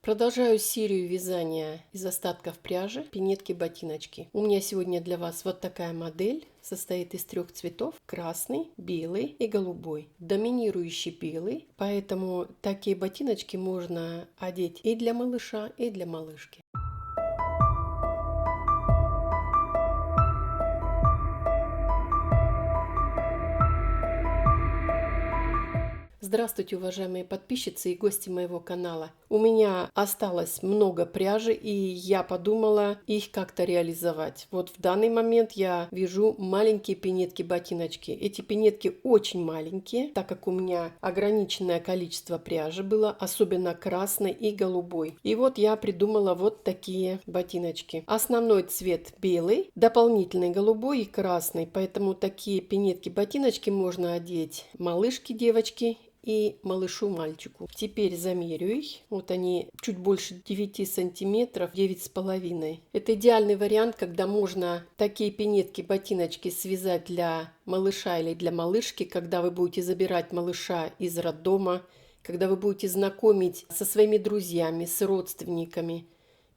Продолжаю серию вязания из остатков пряжи пинетки-ботиночки. У меня сегодня для вас вот такая модель. Состоит из трех цветов: красный, белый и голубой. Доминирующий белый, поэтому такие ботиночки можно одеть и для малыша, и для малышки. Здравствуйте, уважаемые подписчицы и гости моего канала. У меня осталось много пряжи, и я подумала их как-то реализовать. Вот в данный момент я вяжу маленькие пинетки-ботиночки. Эти пинетки очень маленькие, так как у меня ограниченное количество пряжи было, особенно красной и голубой. И вот я придумала вот такие ботиночки. Основной цвет белый, дополнительный голубой и красный, поэтому такие пинетки-ботиночки можно одеть малышке, девочке и малышу-мальчику. Теперь замерю их. Вот они чуть больше 9 сантиметров, 9,5. Это идеальный вариант, когда можно такие пинетки-ботиночки связать для малыша или для малышки, когда вы будете забирать малыша из роддома, когда вы будете знакомить со своими друзьями, с родственниками,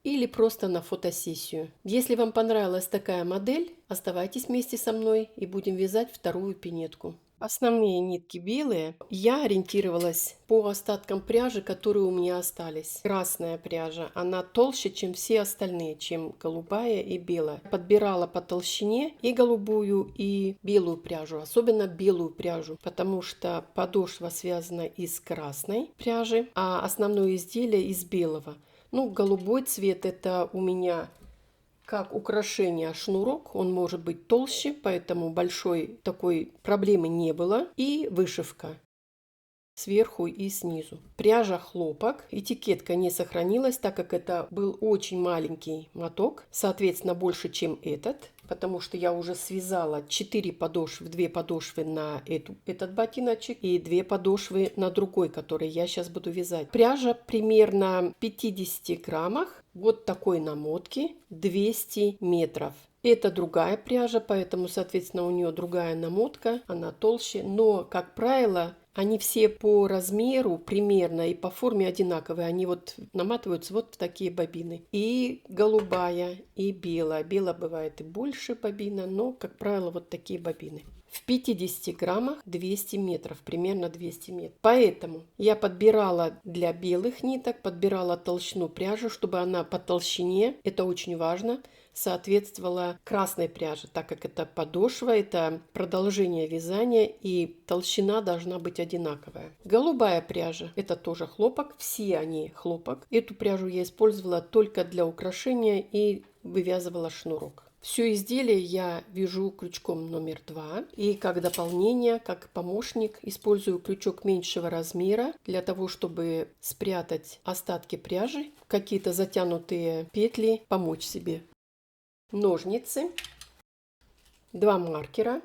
или просто на фотосессию. Если вам понравилась такая модель, оставайтесь вместе со мной и будем вязать вторую пинетку. Основные нитки белые. Я ориентировалась по остаткам пряжи, которые у меня остались. Красная пряжа, она толще, чем все остальные, чем голубая и белая. Подбирала по толщине и голубую, и белую пряжу, особенно белую пряжу, потому что подошва связана из красной пряжи, а основное изделие из белого. Ну, голубой цвет — это у меня как украшение шнурок, он может быть толще, поэтому большой такой проблемы не было. И вышивка сверху и снизу. Пряжа хлопок. Этикетка не сохранилась, так как это был очень маленький моток, соответственно больше, чем этот, потому что я уже связала 4 подошвы, 2 подошвы на этот ботиночек и 2 подошвы на другой, который я сейчас буду вязать. Пряжа примерно 50 граммах. Вот такой намотки, 200 метров. Это другая пряжа, поэтому, соответственно, у нее другая намотка, она толще, но, как правило, они все по размеру примерно и по форме одинаковые. Они вот наматываются вот в такие бобины. И голубая, и белая. Белая бывает и больше бобина, но, как правило, вот такие бобины. В 50 граммах 200 метров, примерно 200 метров. Поэтому я подбирала для белых ниток, подбирала толщину пряжи, чтобы она по толщине, это очень важно, соответствовала красной пряже, так как это подошва, это продолжение вязания, и толщина должна быть одинаковая. Голубая пряжа — это тоже хлопок, все они хлопок. Эту пряжу я использовала только для украшения и вывязывала шнурок. Все изделие я вяжу крючком номер 2, и как дополнение, как помощник, использую крючок меньшего размера для того, чтобы спрятать остатки пряжи, какие-то затянутые петли, помочь себе. Ножницы, 2 маркера,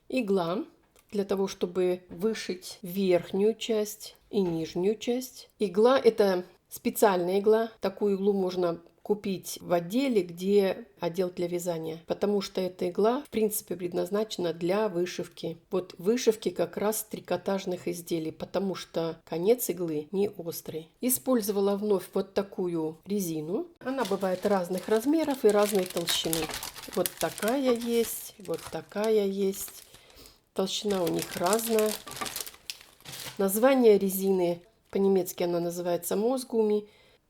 игла для того, чтобы вышить верхнюю часть и нижнюю часть. Игла — это специальная игла, такую иглу можно купить в отделе, где отдел для вязания, потому что эта игла в принципе предназначена для вышивки. Вот вышивки как раз трикотажных изделий, потому что конец иглы не острый. Использовала вновь вот такую резину. Она бывает разных размеров и разной толщины. Вот такая есть, вот такая есть. Толщина у них разная. Название резины, по-немецки она называется Мосгумми.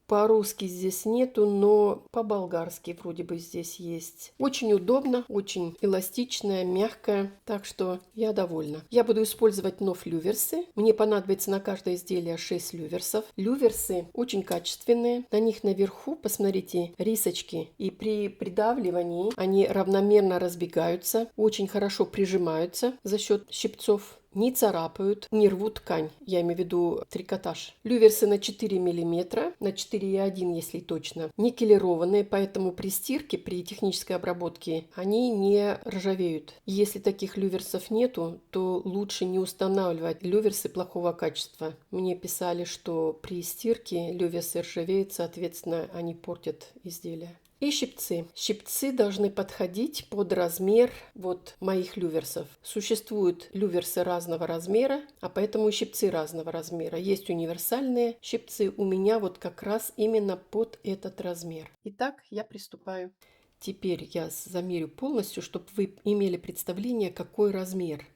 По-русски здесь нету, но по-болгарски вроде бы здесь есть. Очень удобно, очень эластичная, мягкая, так что я довольна. Я буду использовать вновь люверсы. Мне понадобится на каждое изделие 6 люверсов. Люверсы очень качественные. На них наверху, посмотрите, рисочки. И при придавливании они равномерно разбегаются, очень хорошо прижимаются за счет щипцов. Не царапают, не рвут ткань, я имею в виду трикотаж. Люверсы на 4 мм, на 4,1 если точно, никелированные, поэтому при стирке, при технической обработке они не ржавеют. Если таких люверсов нету, то лучше не устанавливать люверсы плохого качества. Мне писали, что при стирке люверсы ржавеют, соответственно, они портят изделие. И щипцы. Щипцы должны подходить под размер вот моих люверсов. Существуют люверсы разного размера, а поэтому и щипцы разного размера. Есть универсальные щипцы, у меня вот как раз именно под этот размер. Итак, я приступаю. Теперь я замерю полностью, чтобы вы имели представление, какой размер.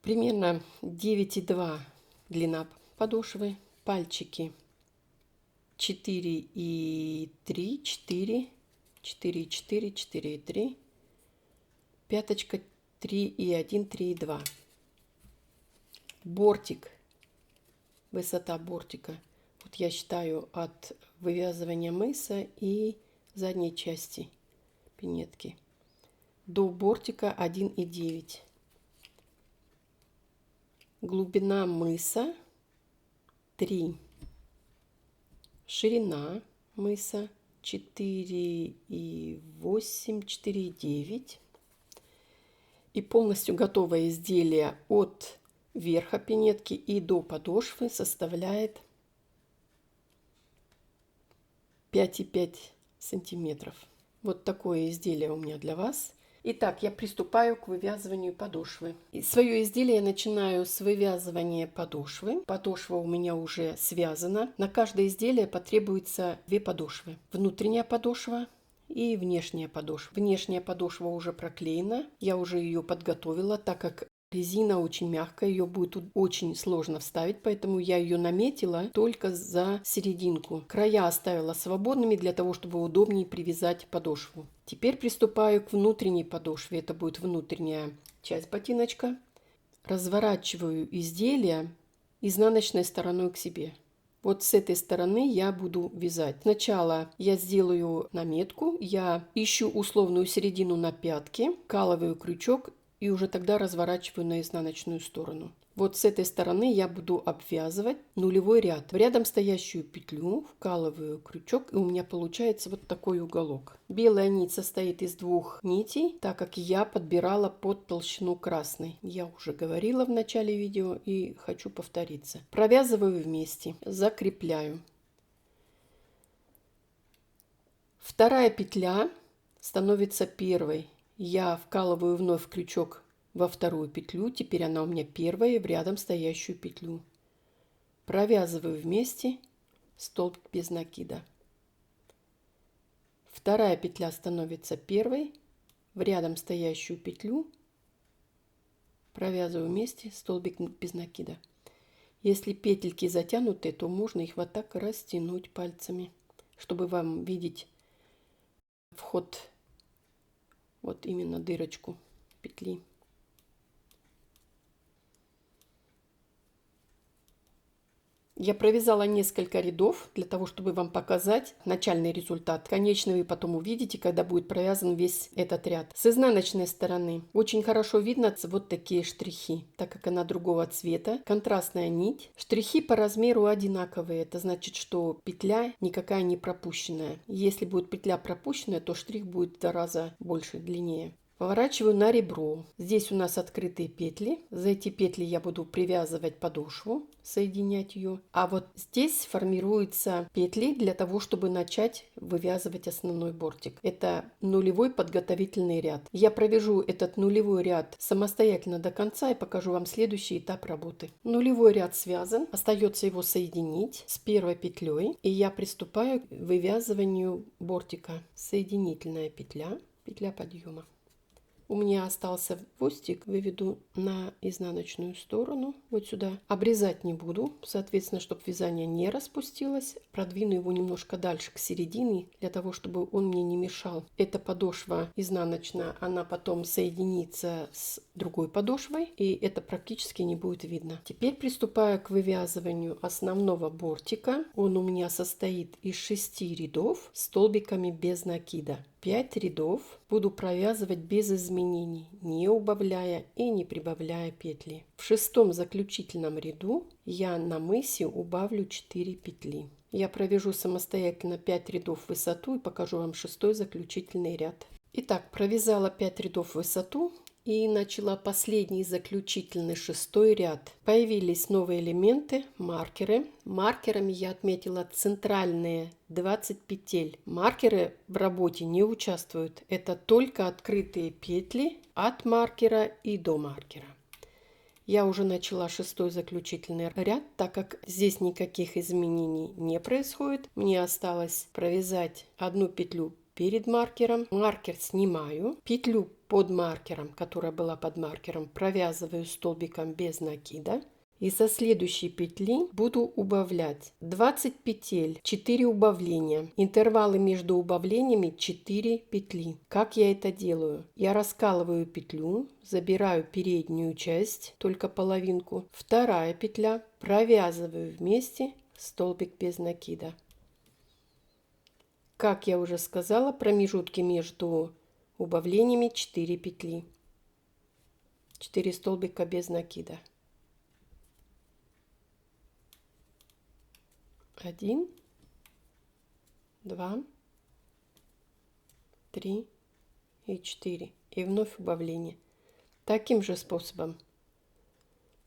Примерно 9,2 длина подошвы, пальчики 4,3, 4, 4,4, 4,3, пяточка 3,1, 3,2. Бортик, высота бортика, вот я считаю от вывязывания мыса и задней части пинетки до бортика 1,9. Глубина мыса 3. Ширина мыса 4,8, 4,9. И полностью готовое изделие от верха пинетки и до подошвы составляет 5,5 сантиметров. Вот такое изделие у меня для вас. Итак, я приступаю к вывязыванию подошвы. И свое изделие я начинаю с вывязывания подошвы. Подошва у меня уже связана. На каждое изделие потребуется 2 подошвы. Внутренняя подошва и внешняя подошва. Внешняя подошва уже проклеена. Я уже ее подготовила, так как резина очень мягкая, ее будет очень сложно вставить, поэтому я ее наметила только за серединку. Края оставила свободными для того, чтобы удобнее привязать подошву. Теперь приступаю к внутренней подошве. Это будет внутренняя часть ботиночка. Разворачиваю изделие изнаночной стороной к себе. Вот с этой стороны я буду вязать. Сначала я сделаю наметку, я ищу условную середину на пятке, вкалываю крючок и уже тогда разворачиваю на изнаночную сторону. Вот с этой стороны я буду обвязывать нулевой ряд. В рядом стоящую петлю вкалываю крючок, и у меня получается вот такой уголок. Белая нить состоит из 2 нитей, так как я подбирала под толщину красной. Я уже говорила в начале видео и хочу повториться. Провязываю вместе, закрепляю. Вторая петля становится первой. Я вкалываю вновь крючок во вторую петлю, теперь она у меня первая, в рядом стоящую петлю. Провязываю вместе столбик без накида. Вторая петля становится первой, в рядом стоящую петлю провязываю вместе столбик без накида. Если петельки затянуты, то можно их вот так растянуть пальцами, чтобы вам видеть вход, вот именно дырочку петли. Я провязала несколько рядов для того, чтобы вам показать начальный результат. Конечный вы потом увидите, когда будет провязан весь этот ряд. С изнаночной стороны очень хорошо видно вот такие штрихи, так как она другого цвета. Контрастная нить. Штрихи по размеру одинаковые. Это значит, что петля никакая не пропущенная. Если будет петля пропущенная, то штрих будет в 2 раза больше, длиннее. Поворачиваю на ребро. Здесь у нас открытые петли. За эти петли я буду привязывать подошву, соединять ее. А вот здесь формируются петли для того, чтобы начать вывязывать основной бортик. Это нулевой подготовительный ряд. Я провяжу этот нулевой ряд самостоятельно до конца и покажу вам следующий этап работы. Нулевой ряд связан. Остается его соединить с первой петлей. И я приступаю к вывязыванию бортика. Соединительная петля, петля подъема. У меня остался хвостик, выведу на изнаночную сторону, вот сюда. Обрезать не буду, соответственно, чтобы вязание не распустилось. Продвину его немножко дальше к середине, для того, чтобы он мне не мешал. Эта подошва изнаночная, она потом соединится с другой подошвой, и это практически не будет видно. Теперь приступаю к вывязыванию основного бортика. Он у меня состоит из 6 рядов столбиками без накида. 5 рядов буду провязывать без изменений, не убавляя и не прибавляя петли. В 6-м заключительном ряду я на мысе убавлю 4 петли. Я провяжу самостоятельно 5 рядов в высоту и покажу вам 6-й заключительный ряд. Итак, провязала 5 рядов в высоту. и начала последний заключительный 6-й ряд. Появились новые элементы, маркеры. Маркерами я отметила центральные 20 петель. Маркеры в работе не участвуют. Это только открытые петли от маркера и до маркера. Я уже начала 6-й заключительный ряд, так как здесь никаких изменений не происходит. Мне осталось провязать одну петлю перед маркером. Маркер снимаю, петлю под маркером, которая была под маркером, провязываю столбиком без накида. И со следующей петли буду убавлять 20 петель, 4 убавления. Интервалы между убавлениями 4 петли. Как я это делаю? Я раскалываю петлю, забираю переднюю часть, только половинку. Вторая петля, провязываю вместе столбик без накида. Как я уже сказала, промежутки между убавлениями 4 петли. 4 столбика без накида. 1, 2, 3 и 4. И вновь убавление. Таким же способом.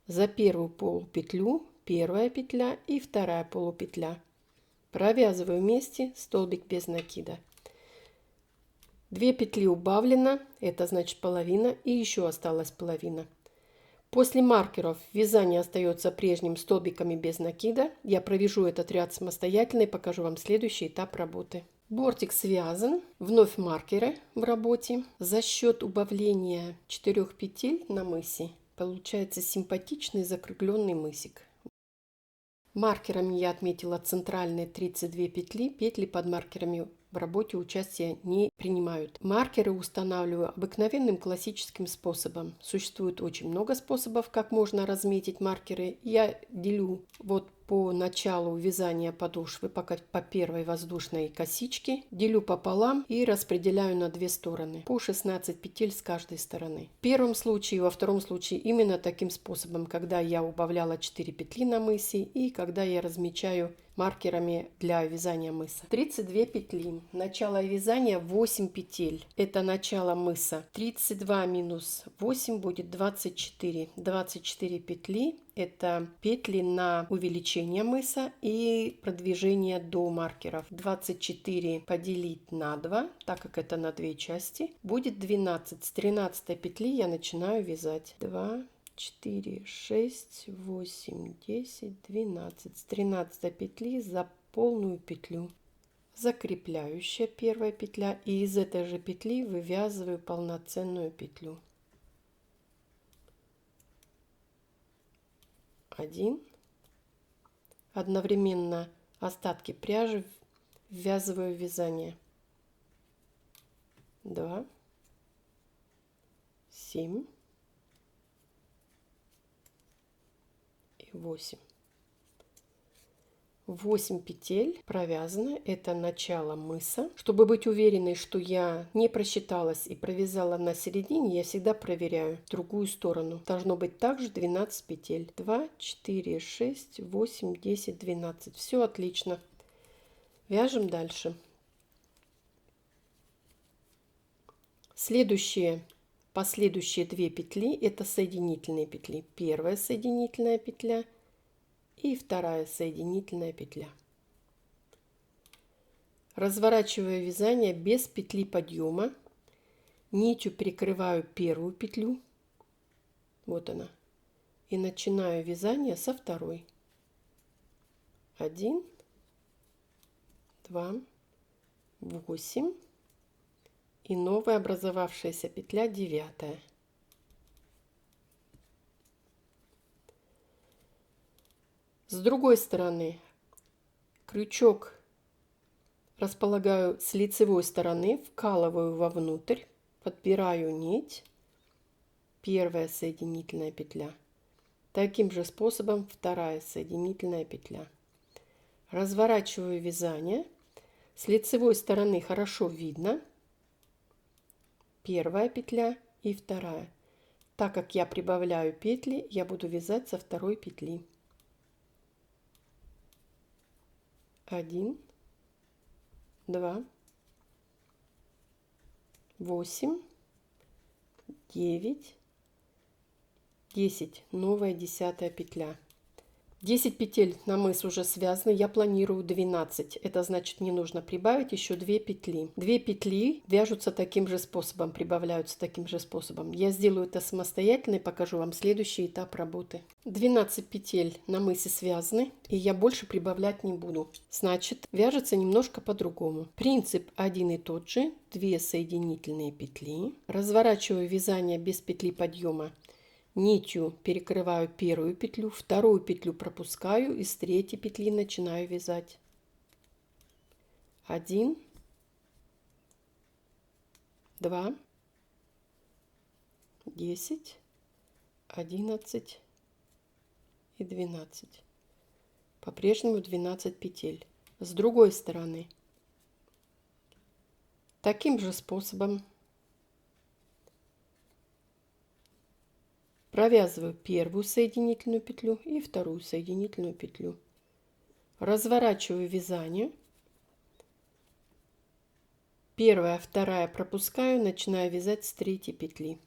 За первую полупетлю первая петля и вторая полупетля. Провязываю вместе столбик без накида. 2 петли убавлено, это значит половина, и еще осталась половина. После маркеров вязание остается прежним столбиками без накида. Я провяжу этот ряд самостоятельно и покажу вам следующий этап работы. Бортик связан, вновь маркеры в работе. За счет убавления 4 петель на мысе получается симпатичный закругленный мысик. Маркерами я отметила центральные 32 петли, петли под маркерами в работе участия не принимают. Маркеры устанавливаю обыкновенным классическим способом. Существует очень много способов, как можно разметить маркеры. Я делю вот по началу вязания подошвы по первой воздушной косичке, делю пополам и распределяю на 2 стороны по 16 петель с каждой стороны. В первом случае и во втором случае именно таким способом, когда я убавляла 4 петли на мысе и когда я размечаю маркерами для вязания мыса. 32 петли. Начало вязания 8 петель. Это начало мыса. 32 минус 8 будет 24. 24 петли. Это петли на увеличение мыса и продвижение до маркеров. 24 поделить на 2, так как это на 2 части, будет 12. С 13 петли я начинаю вязать. 2, 4, 6, 8, 10, 12. С 13 петли за полную петлю. Закрепляющая первая петля. И из этой же петли вывязываю полноценную петлю. 1. Одновременно остатки пряжи ввязываю в вязание. 2, 7 и 8. 8 петель провязаны, это начало мыса. Чтобы быть уверенной, что я не просчиталась и провязала на середине, я всегда проверяю другую сторону. Должно быть также 12 петель. 2, 4, 6, 8, 10, 12. Все отлично. Вяжем дальше. Последующие 2 петли это соединительные петли. Первая соединительная петля и вторая соединительная петля. Разворачиваю вязание без петли подъема. Нитью прикрываю первую петлю. Вот она. И начинаю вязание со второй. 1, 2, 8 и новая образовавшаяся петля 9. С другой стороны крючок располагаю с лицевой стороны, вкалываю вовнутрь, подбираю нить, первая соединительная петля. Таким же способом вторая соединительная петля. Разворачиваю вязание. С лицевой стороны хорошо видно первая петля и вторая. Так как я прибавляю петли, я буду вязать со второй петли. 1, 2, 8, 9, 10, новая 10 петля. 10 петель на мыс уже связаны, я планирую 12. Это значит, мне нужно прибавить еще 2 петли. 2 петли вяжутся таким же способом, прибавляются таким же способом. Я сделаю это самостоятельно и покажу вам следующий этап работы. 12 петель на мысе связаны, и я больше прибавлять не буду. Значит, вяжется немножко по-другому. Принцип один и тот же. 2 соединительные петли. Разворачиваю вязание без петли подъема. Нитью перекрываю первую петлю, вторую петлю пропускаю и с третьей петли начинаю вязать. 1, 2, 10, 11 и 12. По-прежнему 12 петель. С другой стороны таким же способом провязываю первую соединительную петлю и вторую соединительную петлю. Разворачиваю вязание. Первая, вторая пропускаю, начинаю вязать с третьей петли.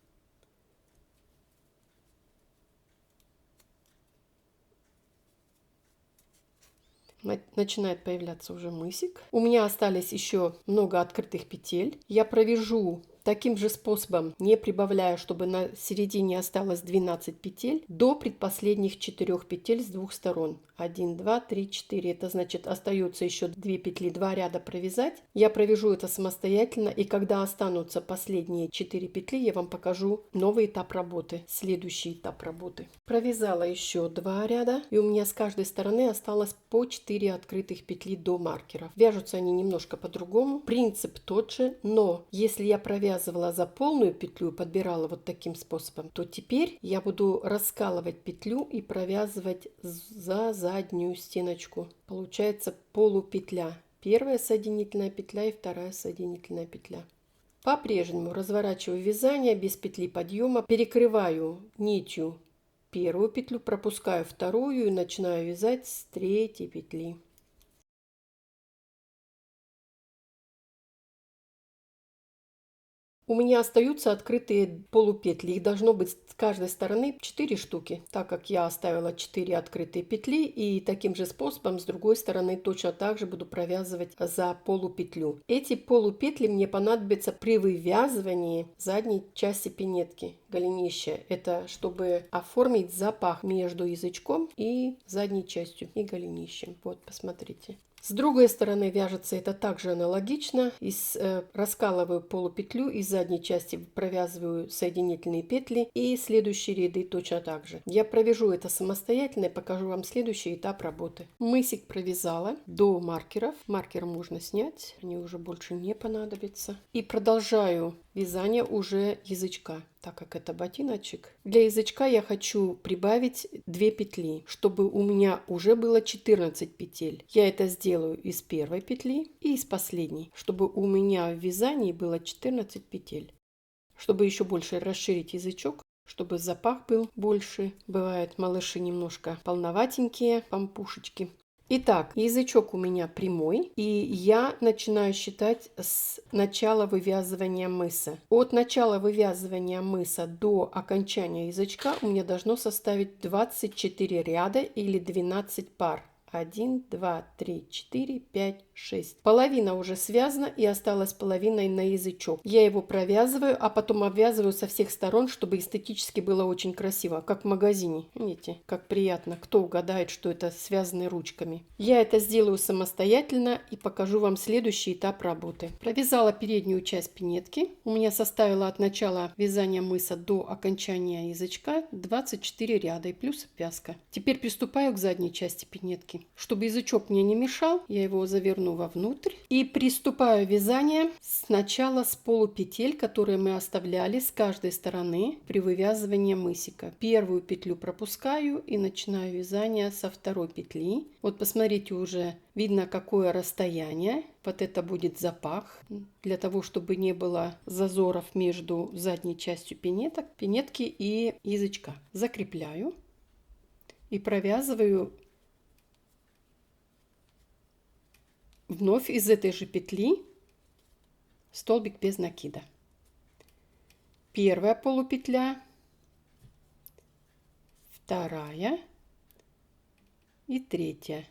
Начинает появляться уже мысик. У меня остались еще много открытых петель. Я провяжу таким же способом, не прибавляя, чтобы на середине осталось 12 петель, до предпоследних 4 петель с двух сторон. 1, 2, 3, 4. Это значит, остается еще 2 петли, 2 ряда провязать. Я провяжу это самостоятельно, и когда останутся последние 4 петли, я вам покажу новый этап работы, следующий этап работы. Провязала еще 2 ряда, и у меня с каждой стороны осталось по 4 открытых петли до маркеров. Вяжутся они немножко по-другому. Принцип тот же, но если я провязывала за полную петлю, подбирала вот таким способом, то теперь я буду раскалывать петлю и провязывать за заднюю стеночку. Получается полупетля. Первая соединительная петля и вторая соединительная петля. По-прежнему разворачиваю вязание без петли подъема, перекрываю нитью первую петлю, пропускаю вторую и начинаю вязать с третьей петли. У меня остаются открытые полупетли. Их должно быть с каждой стороны 4 штуки, так как я оставила 4 открытые петли. И таким же способом с другой стороны точно так же буду провязывать за полупетлю. Эти полупетли мне понадобятся при вывязывании задней части пинетки, голенища. Это чтобы оформить запах между язычком и задней частью и голенищем. Вот, посмотрите. С другой стороны вяжется это также аналогично. Раскалываю полупетлю, из задней части провязываю соединительные петли и следующие ряды точно так же. Я провяжу это самостоятельно и покажу вам следующий этап работы. Мысик провязала до маркеров. Маркер можно снять, они уже больше не понадобятся. И продолжаю вязание уже язычка, так как это ботиночек. Для язычка я хочу прибавить 2 петли, чтобы у меня уже было 14 петель. Я это сделаю из первой петли и из последней, чтобы у меня в вязании было 14 петель. Чтобы еще больше расширить язычок, чтобы запах был больше. Бывают малыши немножко полноватенькие, пампушечки. Итак, язычок у меня прямой, и я начинаю считать с начала вывязывания мыса. От начала вывязывания мыса до окончания язычка у меня должно составить 24 ряда или 12 пар. 1, 2, 3, 4, 5, 6. Половина уже связана и осталась половина на язычок. Я его провязываю, а потом обвязываю со всех сторон, чтобы эстетически было очень красиво, как в магазине. Видите, как приятно. Кто угадает, что это связано ручками. Я это сделаю самостоятельно и покажу вам следующий этап работы. Провязала переднюю часть пинетки. У меня составило от начала вязания мыса до окончания язычка 24 ряда и плюс обвязка. Теперь приступаю к задней части пинетки. Чтобы язычок мне не мешал, я его заверну вовнутрь и приступаю вязание сначала с полупетель, которые мы оставляли с каждой стороны при вывязывании мысика. Первую петлю пропускаю и начинаю вязание со второй петли. Вот посмотрите, уже видно, какое расстояние. Вот это будет запах, для того, чтобы не было зазоров между задней частью пинетки и язычка. Закрепляю и провязываю вновь из этой же петли столбик без накида. Первая полупетля, вторая и третья.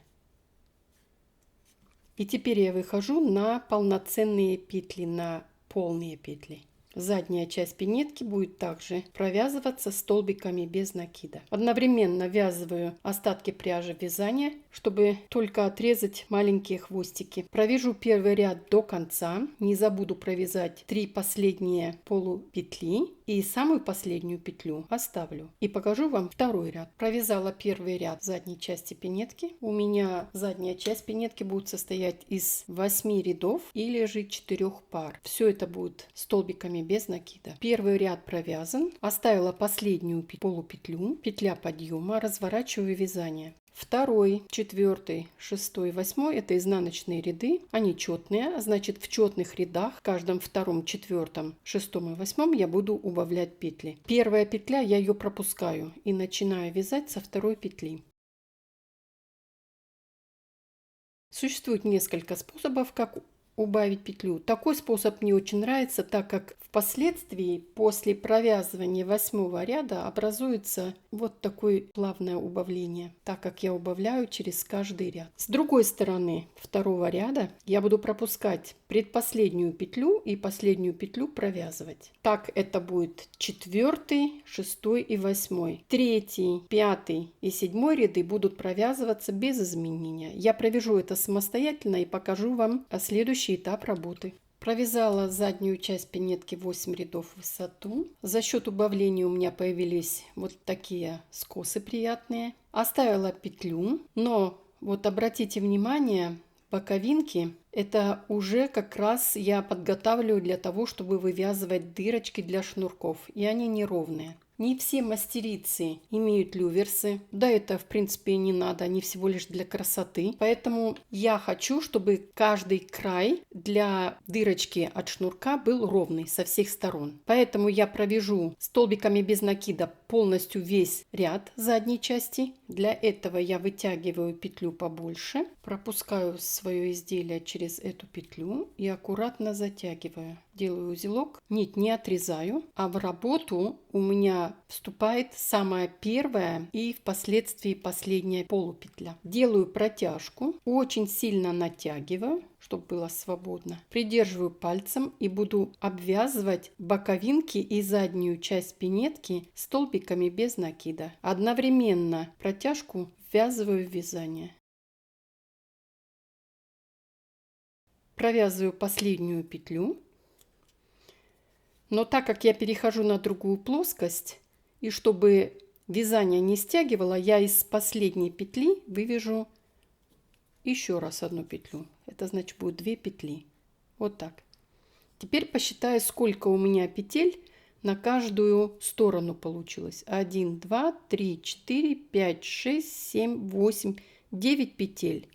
И теперь я выхожу на полноценные петли, на полные петли. Задняя часть пинетки будет также провязываться столбиками без накида. Одновременно ввязываю остатки пряжи вязания, чтобы только отрезать маленькие хвостики. Провяжу первый ряд до конца. Не забуду провязать 3 последние полупетли и самую последнюю петлю оставлю. И покажу вам второй ряд. Провязала первый ряд задней части пинетки. У меня задняя часть пинетки будет состоять из 8 рядов или же 4 пар. Все это будет столбиками без накида. Первый ряд провязан. Оставила последнюю полупетлю, петля подъема, разворачиваю вязание. Второй, четвертый, шестой, восьмой — это изнаночные ряды. Они четные, значит, в четных рядах, в каждом втором, четвертом, шестом и восьмом я буду убавлять петли. Первая петля, я ее пропускаю и начинаю вязать со второй петли. Существует несколько способов, как убавить петлю. Такой способ мне очень нравится, так как впоследствии после провязывания 8 ряда образуется вот такое плавное убавление, так как я убавляю через каждый ряд. С другой стороны второго ряда я буду пропускать предпоследнюю петлю и последнюю петлю провязывать. Так это будет 4, 6 и 8. 3, 5 и 7 ряды будут провязываться без изменения. Я провяжу это самостоятельно и покажу вам следующий этап работы. Провязала заднюю часть пинетки 8 рядов в высоту. За счет убавления у меня появились вот такие скосы приятные. Оставила петлю, но вот обратите внимание, боковинки это уже как раз я подготавливаю для того, чтобы вывязывать дырочки для шнурков, и они неровные. Не все мастерицы имеют люверсы. Да, это в принципе не надо, они всего лишь для красоты. Поэтому я хочу, чтобы каждый край для дырочки от шнурка был ровный со всех сторон. Поэтому я провяжу столбиками без накида полностью весь ряд задней части. Для этого я вытягиваю петлю побольше, пропускаю свое изделие через эту петлю и аккуратно затягиваю. Делаю узелок, нить не отрезаю, а в работу у меня вступает самая первая и впоследствии последняя полупетля. Делаю протяжку, очень сильно натягиваю, чтобы было свободно. Придерживаю пальцем и буду обвязывать боковинки и заднюю часть пинетки столбиками без накида. Одновременно протяжку ввязываю в вязание. Провязываю последнюю петлю. Но так как я перехожу на другую плоскость, и чтобы вязание не стягивало, я из последней петли вывяжу еще раз одну петлю. Это значит будет 2 петли. Вот так. Теперь посчитаю, сколько у меня петель на каждую сторону получилось. 1, 2, 3, 4, 5, 6, 7, 8, 9 петель.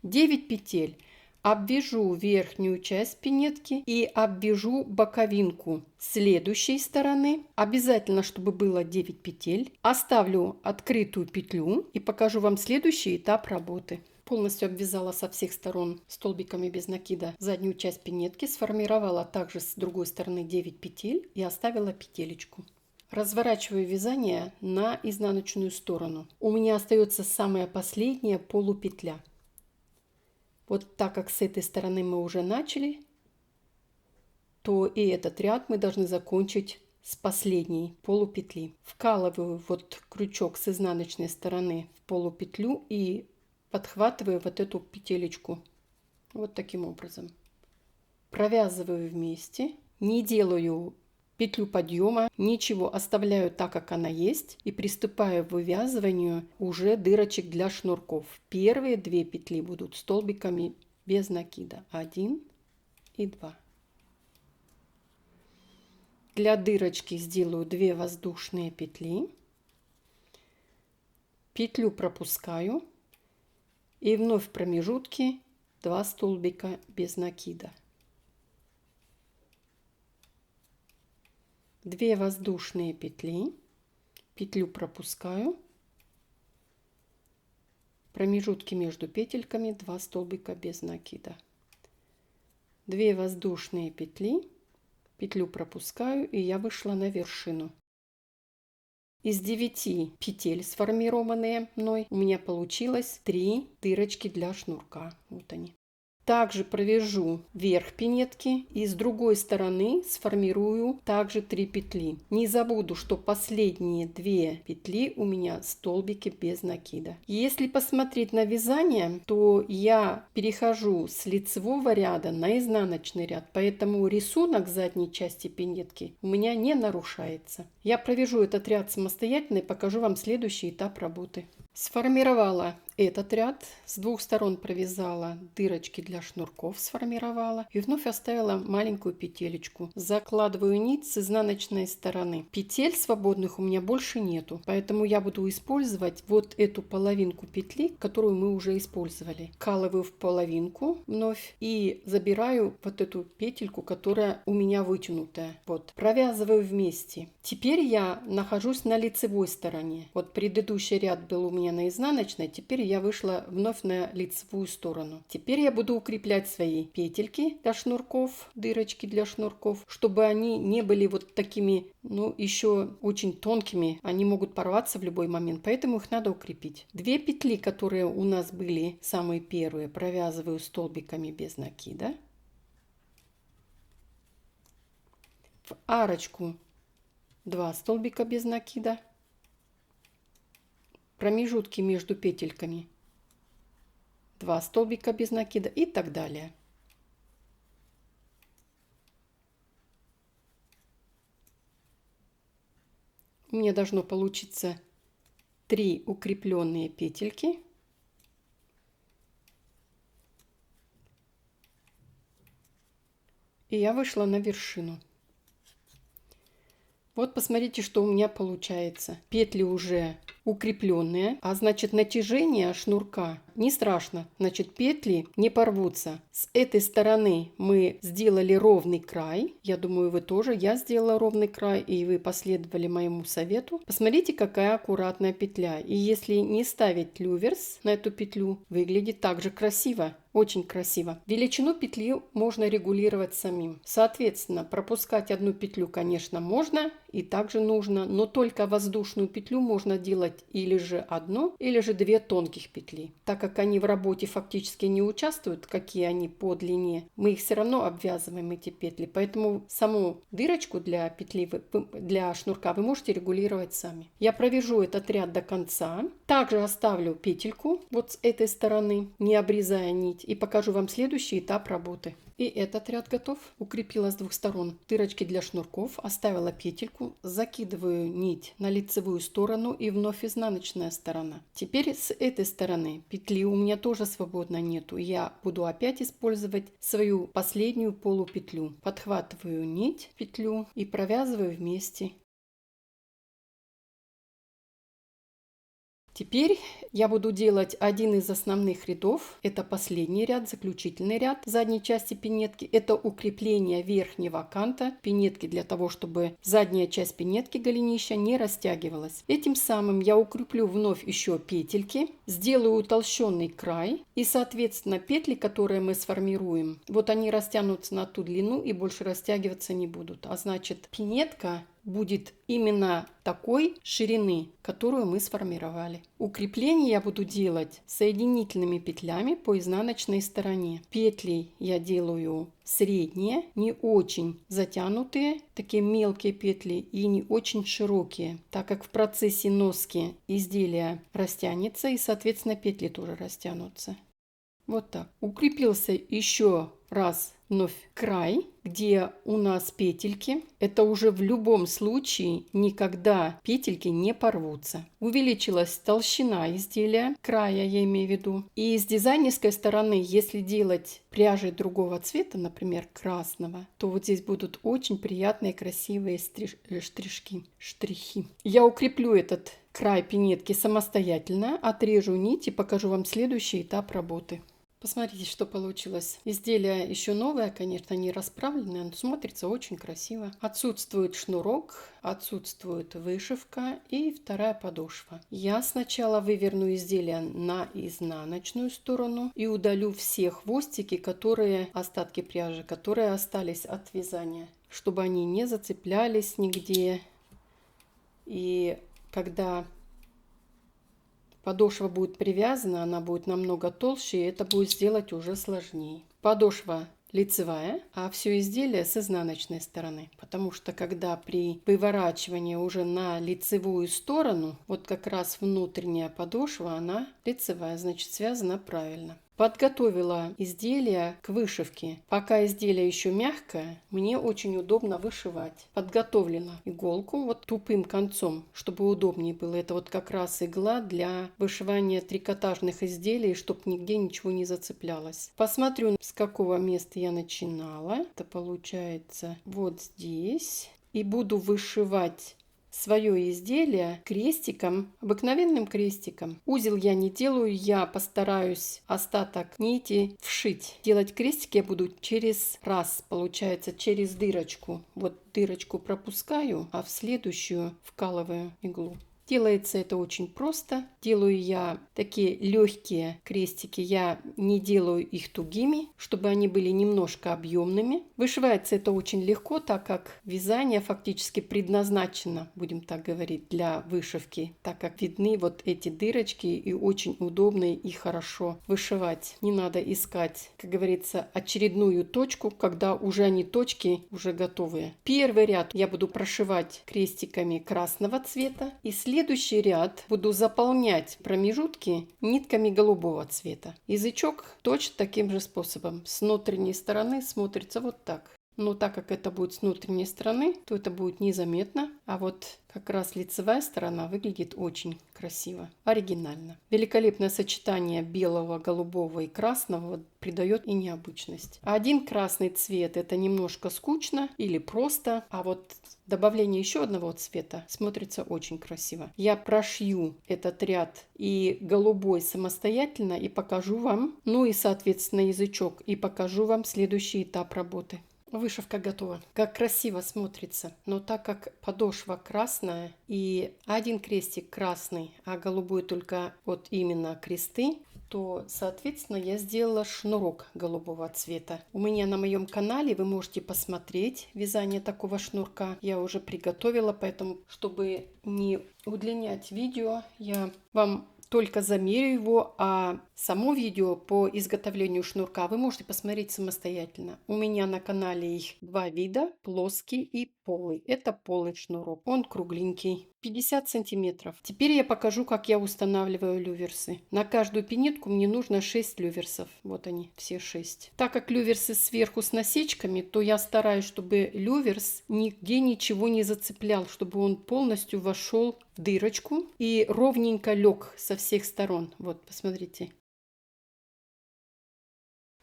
9 петель. Обвяжу верхнюю часть пинетки и обвяжу боковинку следующей стороны. Обязательно, чтобы было 9 петель. Оставлю открытую петлю и покажу вам следующий этап работы. Полностью обвязала со всех сторон столбиками без накида заднюю часть пинетки. Сформировала также с другой стороны 9 петель и оставила петелечку. Разворачиваю вязание на изнаночную сторону. У меня остается самая последняя полупетля. Вот так как с этой стороны мы уже начали, то и этот ряд мы должны закончить с последней полупетли. Вкалываю вот крючок с изнаночной стороны в полупетлю и подхватываю вот эту петелечку вот таким образом. Провязываю вместе, не делаю петлю подъема, ничего, оставляю так, как она есть, и приступаю к вывязыванию уже дырочек для шнурков. Первые 2 петли будут столбиками без накида. 1 и 2. Для дырочки сделаю 2 воздушные петли. Петлю пропускаю и вновь в промежутке 2 столбика без накида. 2 воздушные петли, петлю пропускаю, промежутки между петельками 2 столбика без накида, 2 воздушные петли, петлю пропускаю, и я вышла на вершину. Из 9 петель, сформированные мной, у меня получилось 3 дырочки для шнурка. Вот они. Также провяжу верх пинетки и с другой стороны сформирую также 3 петли. Не забуду, что последние 2 петли у меня столбики без накида. Если посмотреть на вязание, то я перехожу с лицевого ряда на изнаночный ряд, поэтому рисунок задней части пинетки у меня не нарушается. Я провяжу этот ряд самостоятельно и покажу вам следующий этап работы. Сформировала этот ряд, с 2 сторон провязала дырочки для шнурков, сформировала и вновь оставила маленькую петелечку. Закладываю нить с изнаночной стороны. Петель свободных у меня больше нету, поэтому я буду использовать вот эту половинку петли, которую мы уже использовали. Вкалываю в половинку вновь и забираю вот эту петельку, которая у меня вытянутая. Вот, провязываю вместе. Теперь я нахожусь на лицевой стороне. Вот предыдущий ряд был у меня на изнаночной, теперь я вышла вновь на лицевую сторону. Теперь я буду укреплять свои петельки для шнурков, дырочки для шнурков, чтобы они не были вот такими, ну, еще очень тонкими. Они могут порваться в любой момент, поэтому их надо укрепить. 2 петли, которые у нас были самые первые, провязываю столбиками без накида. В арочку 2 столбика без накида. Промежутки между петельками 2 столбика без накида и так далее. У меня должно получиться 3 укрепленные петельки. И я вышла на вершину. Вот посмотрите, что у меня получается. Петли уже укрепленные, а значит натяжение шнурка не страшно. Значит, петли не порвутся. С этой стороны мы сделали ровный край. Я думаю, вы тоже. Я сделала ровный край, и вы последовали моему совету. Посмотрите, какая аккуратная петля. И если не ставить люверс на эту петлю, выглядит также красиво. Очень красиво. Величину петли можно регулировать самим. Соответственно, пропускать одну петлю, конечно, можно и также нужно, но только воздушную петлю можно делать или же одну, или же 2 тонких петли. Так как они в работе фактически не участвуют, какие они по длине, мы их все равно обвязываем, эти петли. Поэтому саму дырочку для петли, для шнурка вы можете регулировать сами. Я провяжу этот ряд до конца. Также оставлю петельку вот с этой стороны, не обрезая нить. И покажу вам следующий этап работы. И этот ряд готов. Укрепила с 2 сторон дырочки для шнурков, оставила петельку, закидываю нить на лицевую сторону и вновь изнаночная сторона. Теперь с этой стороны петли у меня тоже свободно нету. Я буду опять использовать свою последнюю полупетлю. Подхватываю нить, петлю и провязываю вместе. Теперь я буду делать один из основных рядов. Это последний ряд, заключительный ряд задней части пинетки. Это укрепление верхнего канта пинетки для того, чтобы задняя часть пинетки голенища не растягивалась. Этим самым я укреплю вновь еще петельки, сделаю утолщенный край и, соответственно, петли, которые мы сформируем, вот они растянутся на ту длину и больше растягиваться не будут. А значит, пинетка будет именно такой ширины, которую мы сформировали. Укрепление я буду делать соединительными петлями по изнаночной стороне. Петли я делаю средние, не очень затянутые, такие мелкие петли и не очень широкие, так как в процессе носки изделие растянется и, соответственно, петли тоже растянутся. Вот так. Укрепился еще раз вновь край, где у нас петельки. Это уже в любом случае никогда петельки не порвутся. Увеличилась толщина изделия, края я имею в виду. И с дизайнерской стороны, если делать пряжей другого цвета, например, красного, то вот здесь будут очень приятные красивые штрихи. Я укреплю этот край пинетки самостоятельно, отрежу нить и покажу вам следующий этап работы. Посмотрите, что получилось. Изделие еще новое, конечно, не расправленное, но смотрится очень красиво. Отсутствует шнурок, отсутствует вышивка и вторая подошва. Я сначала выверну изделие на изнаночную сторону и удалю все хвостики, остатки пряжи, которые остались от вязания, чтобы они не зацеплялись нигде. И когда подошва будет привязана, она будет намного толще, и это будет сделать уже сложнее. Подошва лицевая, а все изделие с изнаночной стороны. Потому что когда при выворачивании уже на лицевую сторону, вот как раз внутренняя подошва, она лицевая, значит связана правильно. Подготовила изделие к вышивке. Пока изделие еще мягкое, мне очень удобно вышивать. Подготовлена иголку вот тупым концом, чтобы удобнее было. Это вот как раз игла для вышивания трикотажных изделий, чтобы нигде ничего не зацеплялось. Посмотрю, с какого места я начинала. Это получается вот здесь. И буду вышивать свое изделие крестиком, обыкновенным крестиком. Узел я не делаю, я постараюсь остаток нити вшить. Делать крестик я буду через раз, получается, через дырочку. Вот дырочку пропускаю, а в следующую вкалываю иглу. Делается это очень просто. Делаю я такие легкие крестики. Я не делаю их тугими, чтобы они были немножко объемными. Вышивается это очень легко, так как вязание фактически предназначено, будем так говорить, для вышивки, так как видны вот эти дырочки и очень удобно и хорошо вышивать. Не надо искать, как говорится, очередную точку, когда уже они точки уже готовые. Первый ряд я буду прошивать крестиками красного цвета, и следующий ряд буду заполнять промежутки нитками голубого цвета. Язычок точно таким же способом. С внутренней стороны смотрится вот так. Но так как это будет с внутренней стороны, то это будет незаметно. А вот как раз лицевая сторона выглядит очень красиво, оригинально. Великолепное сочетание белого, голубого и красного придает и необычность. Один красный цвет это немножко скучно или просто, а вот добавление еще одного цвета смотрится очень красиво. Я прошью этот ряд и голубой самостоятельно и покажу вам, ну и соответственно язычок, и покажу вам следующий этап работы. Вышивка готова. Как красиво смотрится. Но так как подошва красная и один крестик красный, а голубой только вот именно кресты, то, соответственно, я сделала шнурок голубого цвета. У меня на моем канале вы можете посмотреть вязание такого шнурка. Я уже приготовила, поэтому, чтобы не удлинять видео, я вам только замерю его, а само видео по изготовлению шнурка вы можете посмотреть самостоятельно. У меня на канале их два вида, плоский и полый. Это полый шнурок, он кругленький, 50 сантиметров. Теперь я покажу, как я устанавливаю люверсы. На каждую пинетку мне нужно 6 люверсов. Вот они, все 6. Так как люверсы сверху с насечками, то я стараюсь, чтобы люверс нигде ничего не зацеплял, чтобы он полностью вошел в дырочку и ровненько лег со всех сторон. Вот, посмотрите.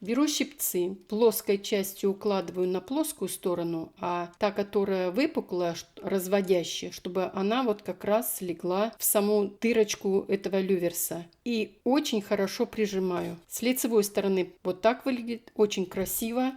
Беру щипцы, плоской частью укладываю на плоскую сторону, а та, которая выпуклая, разводящая, чтобы она вот как раз легла в саму дырочку этого люверса. И очень хорошо прижимаю. С лицевой стороны вот так выглядит, очень красиво.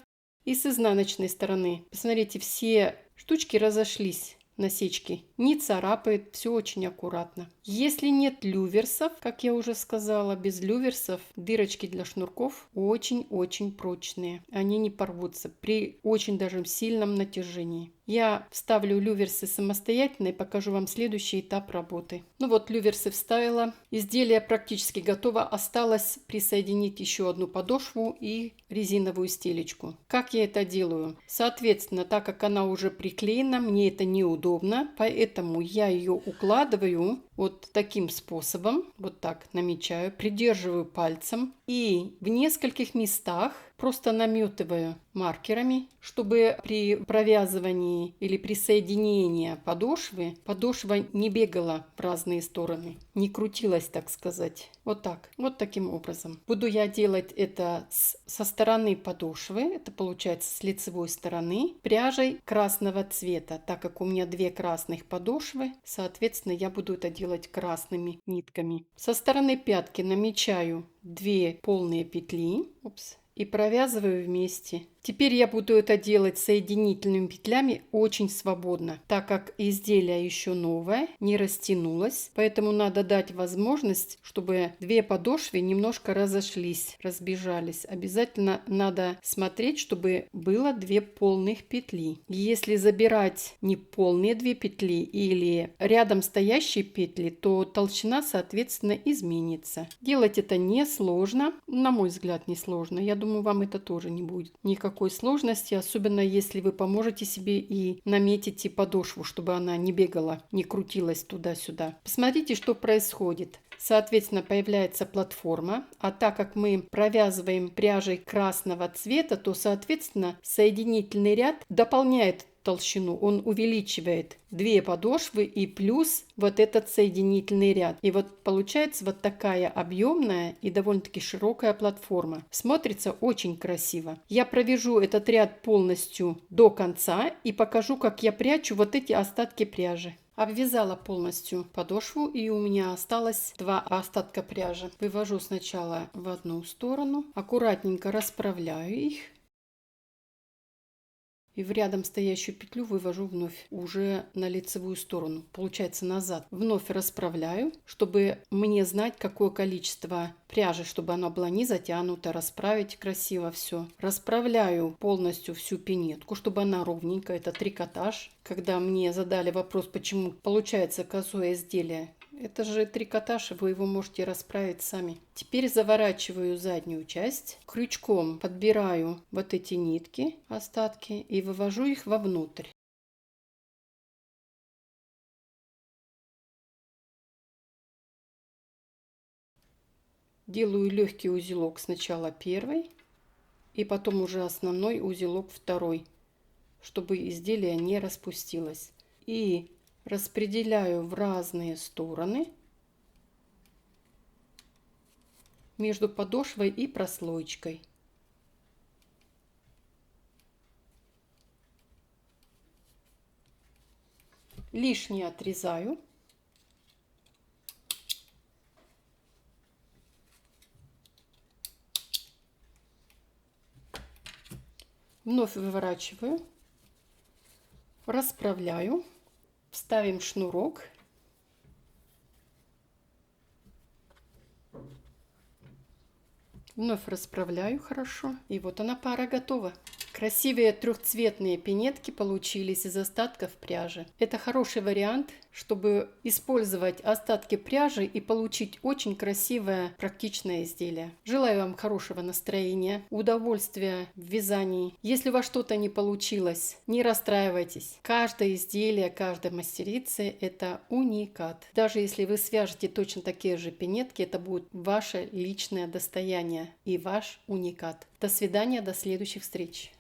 И с изнаночной стороны, посмотрите, все штучки разошлись. Насечки не царапает, все очень аккуратно. Если нет люверсов, как я уже сказала, без люверсов дырочки для шнурков очень-очень прочные. Они не порвутся при очень даже сильном натяжении. Я вставлю люверсы самостоятельно и покажу вам следующий этап работы. Ну вот, люверсы вставила. Изделие практически готово. Осталось присоединить еще одну подошву и резиновую стелечку. Как я это делаю? Соответственно, так как она уже приклеена, мне это неудобно, поэтому я ее укладываю вот таким способом. Вот так намечаю, придерживаю пальцем и в нескольких местах просто наметываю маркерами, чтобы при провязывании или при соединении подошва не бегала в разные стороны, не крутилась, так сказать. Вот так, вот таким образом. Буду я делать это со стороны подошвы, это получается с лицевой стороны, пряжей красного цвета, так как у меня две красных подошвы, соответственно, я буду это делать делать красными нитками. Со стороны пятки намечаю 2 полные петли. И провязываю вместе. Теперь я буду это делать соединительными петлями очень свободно, так как изделие еще новое, не растянулось, поэтому надо дать возможность, чтобы 2 подошвы немножко разошлись, разбежались. Обязательно надо смотреть, чтобы было 2 полных петли. Если забирать не полные 2 петли или рядом стоящие петли, то толщина, соответственно, изменится. Делать это несложно, на мой взгляд, несложно. Я думаю, вам это тоже не будет никакой сложности, особенно если вы поможете себе и наметите подошву, чтобы она не бегала, не крутилась туда-сюда. Посмотрите, что происходит. Соответственно, появляется платформа, а так как мы провязываем пряжей красного цвета, то, соответственно, соединительный ряд дополняет толщину, он увеличивает 2 подошвы и плюс вот этот соединительный ряд. И вот получается вот такая объемная и довольно-таки широкая платформа. Смотрится очень красиво. Я провяжу этот ряд полностью до конца и покажу, как я прячу вот эти остатки пряжи. Обвязала полностью подошву, и у меня осталось 2 остатка пряжи. Вывожу сначала в одну сторону, аккуратненько расправляю их. И в рядом стоящую петлю вывожу вновь уже на лицевую сторону, получается назад. Вновь расправляю, чтобы мне знать, какое количество пряжи, чтобы она была не затянута, расправить красиво все. Расправляю полностью всю пинетку, чтобы она ровненькая, это трикотаж. Когда мне задали вопрос, почему получается косое изделие, это же трикотаж, вы его можете расправить сами. Теперь заворачиваю заднюю часть, крючком подбираю вот эти нитки, остатки, и вывожу их вовнутрь. Делаю легкий узелок сначала первый, и потом уже основной узелок второй, чтобы изделие не распустилось. И распределяю в разные стороны между подошвой и прослоечкой. Лишнее отрезаю. Вновь выворачиваю, расправляю, вставим шнурок. Вновь расправляю хорошо. И вот она, пара готова. Красивые трехцветные пинетки получились из остатков пряжи. Это хороший вариант, чтобы использовать остатки пряжи и получить очень красивое практичное изделие. Желаю вам хорошего настроения, удовольствия в вязании. Если у вас что-то не получилось, не расстраивайтесь. Каждое изделие, каждой мастерицы – это уникат. Даже если вы свяжете точно такие же пинетки, это будет ваше личное достояние и ваш уникат. До свидания, до следующих встреч.